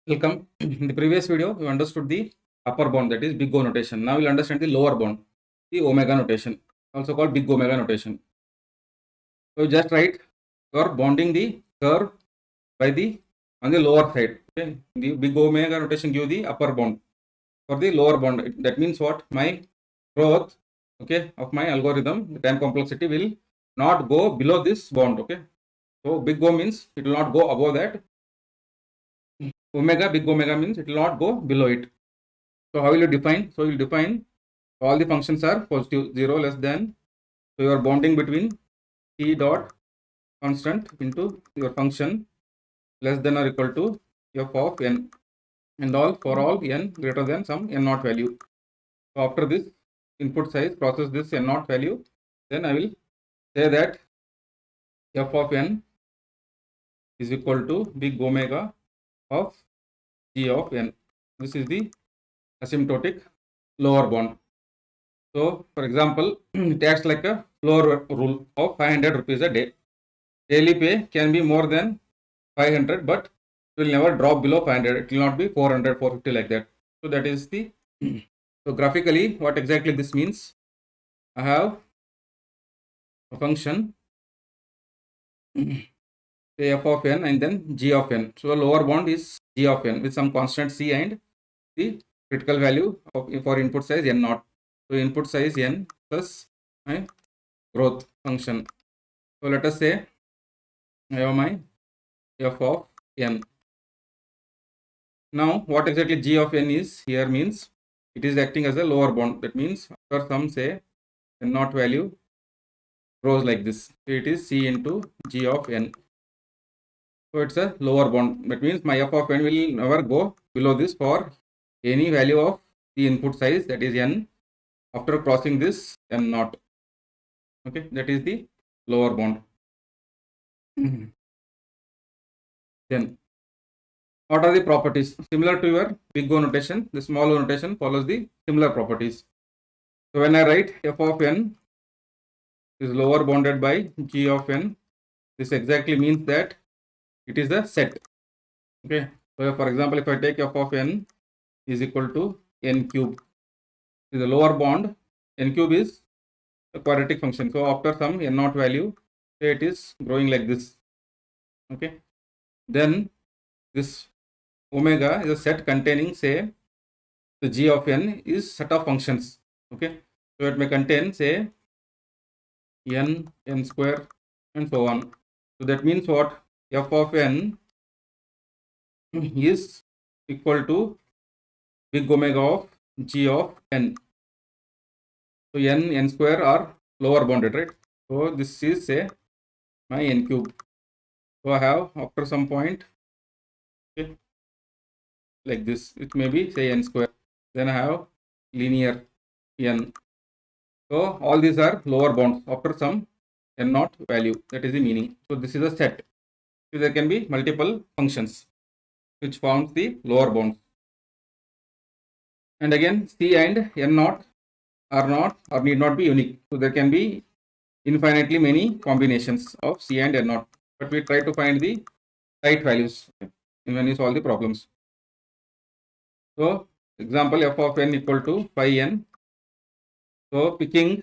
Welcome. In the previous video, we understood the upper bound, that is big O notation. Now we'll understand the lower bound, the omega notation, also called big omega notation. So just write you are bounding the curve by the on the lower side. Okay, the big omega notation give the upper bound for the lower bound. That means what? My growth, okay, of my algorithm, the time complexity will not go below this bound. Okay, so big O means it will not go above that. Omega, big omega means it will not go below it. So how will you define? So you will define all the functions are positive, 0 less than. So you are bounding between t dot constant into your function less than or equal to f of n, and all for all n greater than some n naught value. So after this input size, process this n naught value, then I will say that f of n is equal to big omega of g of n. This is the asymptotic lower bound. So for example, it acts like a floor rule of 500 rupees a day. Daily pay can be more than 500, but it will never drop below 500. It will not be 400, 450 like that. So that is the so graphically what exactly this means. I have a function say f of n and then g of n. So the lower bound is g of n with some constant c and the critical value of for input size n naught. So input size n plus my growth function. So let us say I have my f of n. Now what exactly g of n is here means it is acting as a lower bound. That means after some say n naught value grows like this. So it is c into g of n. So it's a lower bound. That means my f of n will never go below this for any value of the input size, that is n, after crossing this n naught. Okay, that is the lower bound. Then what are the properties? Similar to your big O notation, the small O notation follows the similar properties. So when I write f of n is lower bounded by g of n, this exactly means that it is a set. Okay, so for example, if I take f of n is equal to n cube, the lower bound n cube is a quadratic function. So after some n naught value, say it is growing like this. Okay, then this omega is a set containing, say, the g of n is set of functions. Okay, so it may contain, say, n square and so on. So that means what? F of n is equal to big omega of g of n. So n square are lower bounded, right? So this is, say, my n cube. So I have after some point, okay, like this, it may be, say, n square. Then I have linear n. So all these are lower bounds after some n naught value. That is the meaning. So this is a set. So there can be multiple functions which forms the lower bounds. And again, c and n naught are not or need not be unique. So there can be infinitely many combinations of c and n naught. But we try to find the right values when we solve the problems. So example, f of n equal to phi n. So picking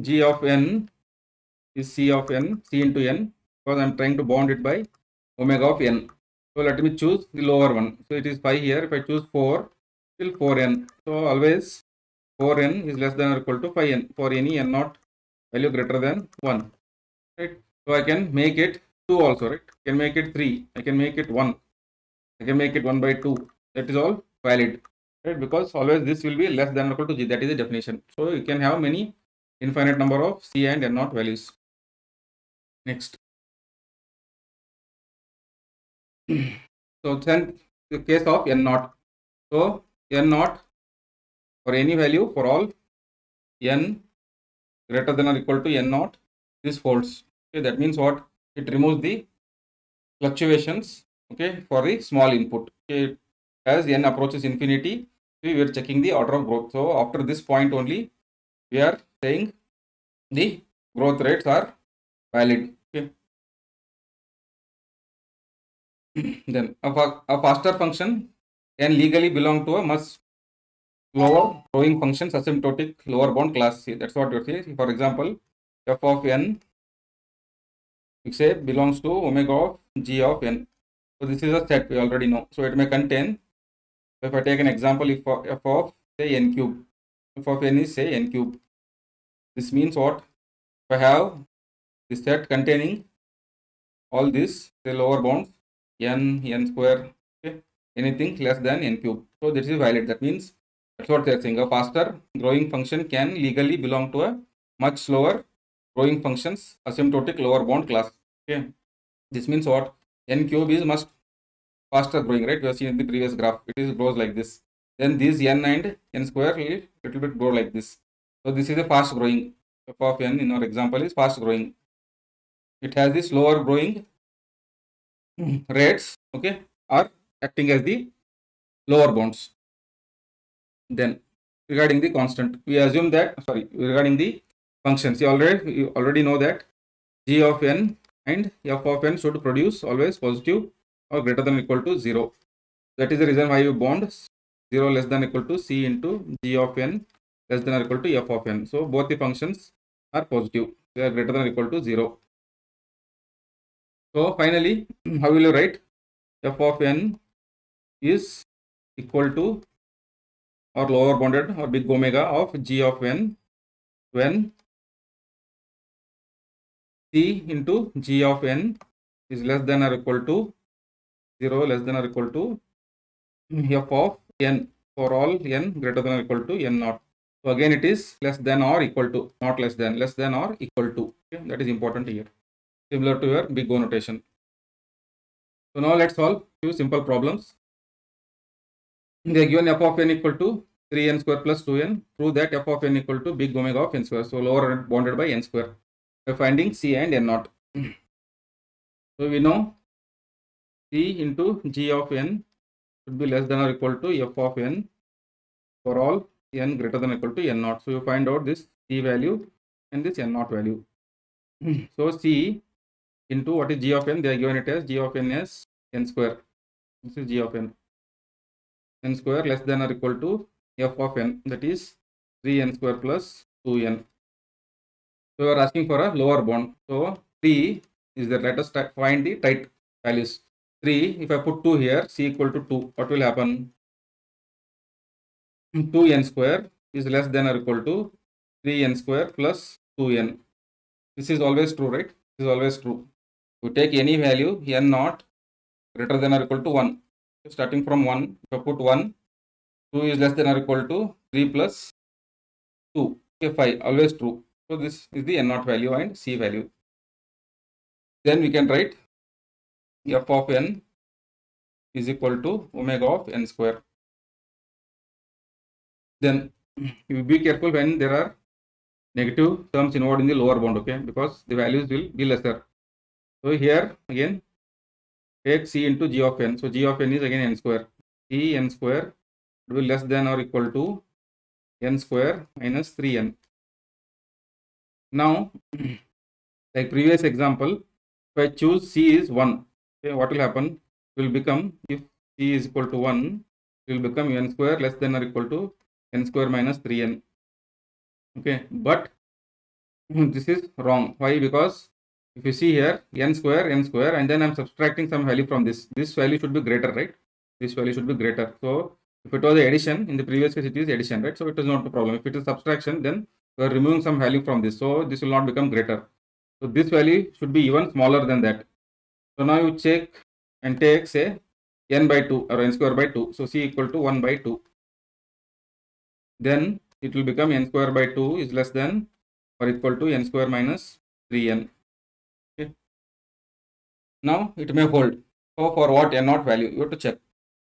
g of n is c of n, c into n, because I am trying to bound it by omega of n. So let me choose the lower one. So it is pi here. If I choose 4, till 4n. So always 4n is less than or equal to phi n for any n naught value greater than 1. Right? So I can make it 2 also, right? I can make it 3. I can make it 1. I can make it 1 by 2. That is all valid. Right? Because always this will be less than or equal to g. That is the definition. So you can have many infinite number of c and n naught values. Next. So then the case of n naught. So n naught for any value for all n greater than or equal to n naught, this holds. Okay, that means what? It removes the fluctuations, okay, for the small input. Okay, as n approaches infinity, we are checking the order of growth. So after this point only, we are saying the growth rates are valid. Okay. Then a faster function can legally belong to a much lower growing functions asymptotic lower bound class C. That's what you say. For example, f of n, you say belongs to omega of g of n. So this is a set we already know. So it may contain. So if I take an example, if f of say n cube, f of n is say n cube. This means what? If I have this set containing all this, say lower bounds n square, okay, anything less than n cube. So this is valid. That means that's what they're saying. A faster growing function can legally belong to a much slower growing functions asymptotic lower bound class. Okay, this means what? N cube is much faster growing, right? We have seen in the previous graph. It is grows like this. Then these n and n square will little bit grow like this. So this is a fast growing. F of n in our example is fast growing. It has this lower growing rates, okay, are acting as the lower bounds. Then regarding the constant, we assume that regarding the functions, you already know that g of n and f of n should produce always positive or greater than or equal to 0. That is the reason why you bond 0 less than or equal to c into g of n less than or equal to f of n. So both the functions are positive. They are greater than or equal to 0. So finally, how will you write? F of n is equal to or lower bounded or big omega of g of n when c into g of n is less than or equal to 0 less than or equal to f of n for all n greater than or equal to n naught. So again it is less than or equal to, not less than or equal to. Okay? That is important here. Similar to your big O notation. So now let's solve few simple problems. They are given f of n equal to 3n square plus 2n. Prove that f of n equal to big omega of n square. So lower bounded by n square. By finding c and n naught. So we know c into g of n should be less than or equal to f of n for all n greater than or equal to n naught. So you find out this c value and this n naught value. So c into what is g of n? They are given it as g of n as n square. This is g of n. N square less than or equal to f of n, that is 3n square plus 2n. So we are asking for a lower bound. So 3 is the, let us find the tight values. 3, if I put 2 here, c equal to 2, what will happen? 2n square is less than or equal to 3n square plus 2n. This is always true, right? This is always true. You take any value n naught greater than or equal to 1. Starting from 1, if I put 1, 2 is less than or equal to 3 plus 2. Okay, 5, always true. So this is the n naught value and c value. Then we can write f of n is equal to omega of n square. Then you be careful when there are negative terms involved in the lower bound, okay, because the values will be lesser. So here again take c into g of n. So g of n is again n square. C n square will be less than or equal to n square minus 3n. Now, like previous example, if I choose c is 1, okay, what will happen? It will become, if c is equal to 1, it will become n square less than or equal to n square minus 3n. Okay, but this is wrong. Why? Because if you see here n square, and then I'm subtracting some value from this. This value should be greater, right? This value should be greater. So if it was addition, in the previous case it is addition, right? So it is not a problem. If it is subtraction, then we are removing some value from this. So this will not become greater. So this value should be even smaller than that. So now you check and take say n by 2 or n square by 2. So c equal to 1 by 2. Then it will become n square by 2 is less than or equal to n square minus 3n. Okay. Now it may hold. So for what n naught value, you have to check.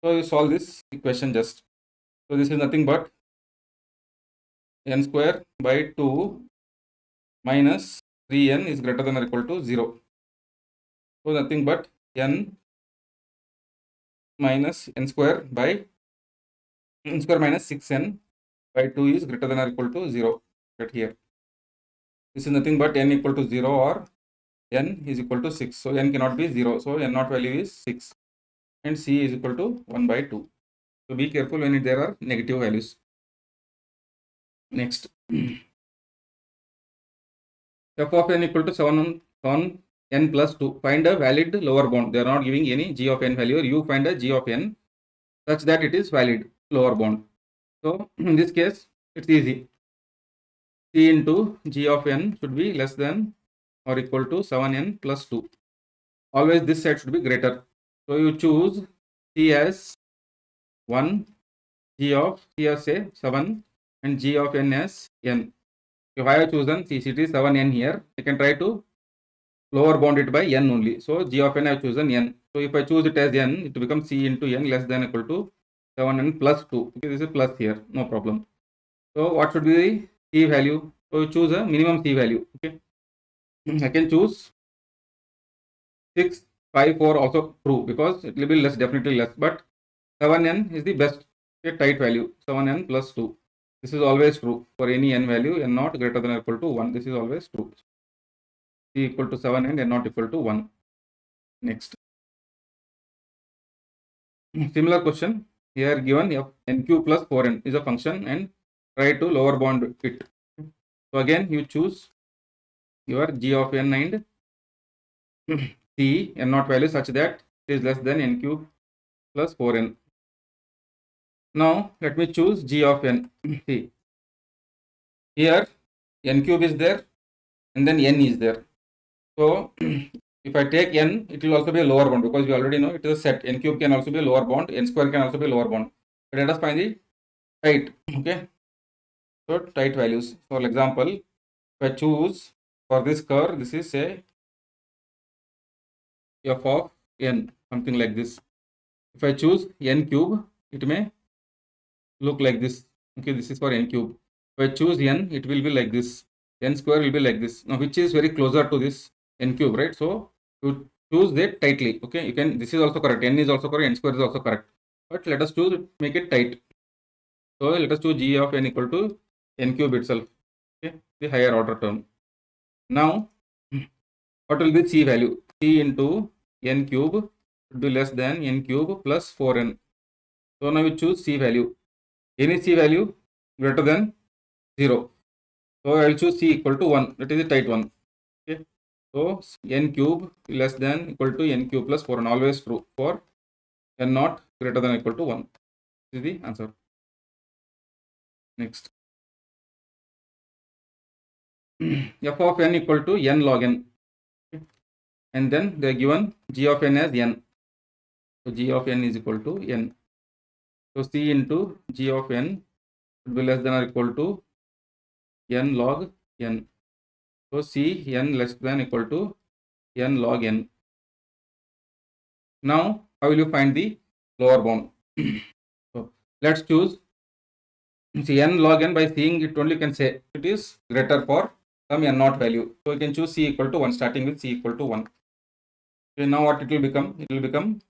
So you solve this equation just. So this is nothing but n square by 2 minus 3n is greater than or equal to 0. So nothing but n minus n square by n square minus 6n by 2 is greater than or equal to 0. Right here. This is nothing but n equal to 0 or n is equal to 6. So n cannot be 0. So n naught value is 6. and c is equal to 1 by 2. So be careful when there are negative values. Next, f of n equal to 7 on n plus 2. Find a valid lower bound. They are not giving any g of n value. You find a g of n such that it is valid lower bound. So in this case, it's easy. C into g of n should be less than or equal to 7n plus 2. Always this side should be greater. So you choose c as 1, g of c as say 7 and g of n as n. If I have chosen c, it is 7n here, I can try to lower bound it by n only. So g of n I have chosen n. So if I choose it as n, it becomes c into n less than equal to 7n plus 2. Okay, this is plus here, no problem. So what should be the c value? So you choose a minimum c value. Okay, I can choose 6, 5, 4 also true because it will be less, definitely less. But 7n is the best tight value, 7n plus 2. This is always true for any n value, n not greater than or equal to 1. This is always true. C equal to 7 and n not equal to 1. Next. Similar question here given f n cube plus 4n is a function and try to lower bound it. So again you choose your g of n and c n not value such that it is less than n cube plus 4n. Now let me choose g of n. See, here n cube is there and then n is there. So if I take n, it will also be a lower bound because we already know it is a set. N cube can also be a lower bound, n square can also be a lower bound. But let us find the tight. Okay. So tight values. For example, if I choose for this curve, this is say f of n, something like this. If I choose n cube, it may look like this. Okay, this is for n cube. If I choose n, it will be like this. N square will be like this. Now, which is very closer to this n cube, right? So you choose that tightly. Okay, you can. This is also correct. N is also correct. N square is also correct. But let us choose make it tight. So let us choose g of n equal to n cube itself. Okay, the higher order term. Now, what will be c value? C into n cube should be less than n cube plus 4n. So now we choose c value. Any c value greater than 0. So I will choose c equal to 1. That is the tight one. Okay. So n cube less than equal to n cube plus 4 and always true for n not greater than equal to 1. This is the answer. Next. F of n equal to n log n. Okay. And then they are given g of n as n. So g of n is equal to n. So c into g of n should be less than or equal to n log n. So c n less than equal to n log n. Now, how will you find the lower bound? So let's choose see n log n. By seeing it only can say it is greater for some n not value. So you can choose c equal to 1 starting with c equal to 1. Okay, now what it will become? It will become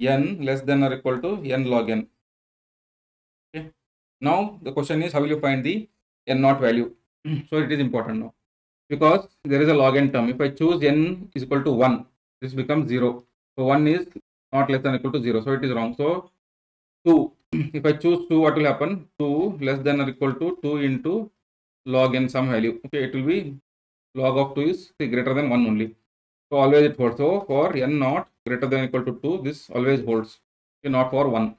n less than or equal to n log n. Okay. Now the question is how will you find the n not value? So it is important now because there is a log n term. If I choose n is equal to 1, this becomes 0. So 1 is not less than or equal to 0. So it is wrong. So 2. If I choose 2, what will happen? 2 less than or equal to 2 into log n some value. Okay, it will be log of 2 is greater than 1 only. So always it holds. So for n not greater than or equal to 2, this always holds. Okay, not for 1.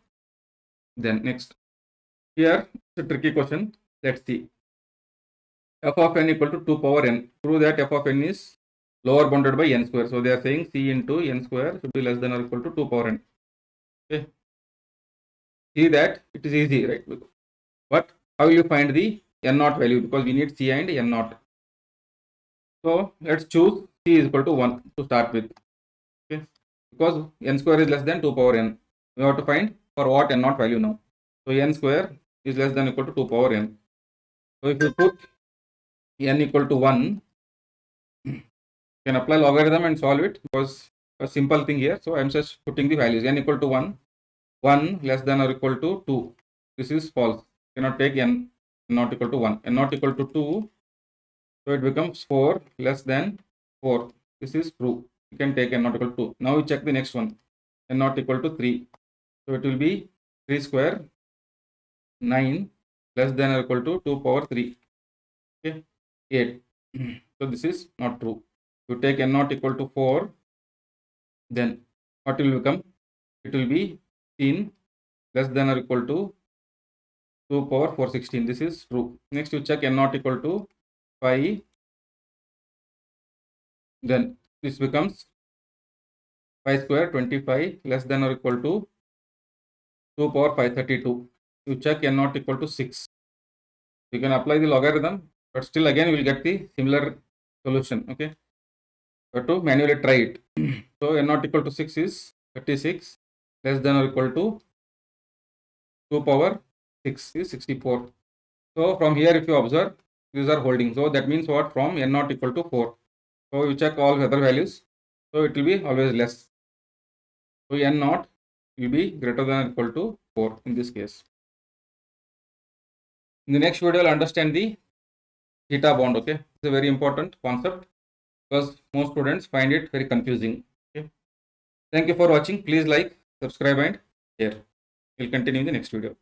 Then next. Here, it's a tricky question. Let's see. F of n equal to 2 power n. Prove that f of n is lower bounded by n square. So they are saying c into n square should be less than or equal to 2 power n. Okay. See that it is easy, right? But how will you find the n naught value? Because we need c and n naught. So let's choose c is equal to 1 to start with. Okay. Because n square is less than 2 power n. We have to find for what n naught value now. So n square is less than equal to 2 power n. So if you put n equal to 1, you can apply logarithm and solve it because a simple thing here. So I'm just putting the values n equal to 1, 1 less than or equal to 2. This is false. Cannot take n not equal to 1. N not equal to 2. So it becomes 4 less than 4. This is true. You can take n not equal to 2. Now we check the next one. n naught equal to 3. So it will be 3 square 9 less than or equal to 2 power 3. Okay, 8. So this is not true. You take n naught equal to 4, then what will become? It will be 16 less than or equal to 2 power 416. This is true. Next you check n naught equal to 5, then this becomes 5 square 25 less than or equal to 2 power 532. You check n naught equal to 6. You can apply the logarithm, but still again we will get the similar solution. Okay, you have to manually try it. So n naught equal to 6 is 36 less than or equal to 2 power 6 is 64. So from here if you observe, these are holding. So that means what? From n naught equal to 4. So you check all other values. So it will be always less. So n naught will be greater than or equal to 4 in this case. In the next video, I'll understand the theta bond. Okay, it's a very important concept because most students find it very confusing. Okay, thank you for watching. Please like, subscribe, and share. We'll continue in the next video.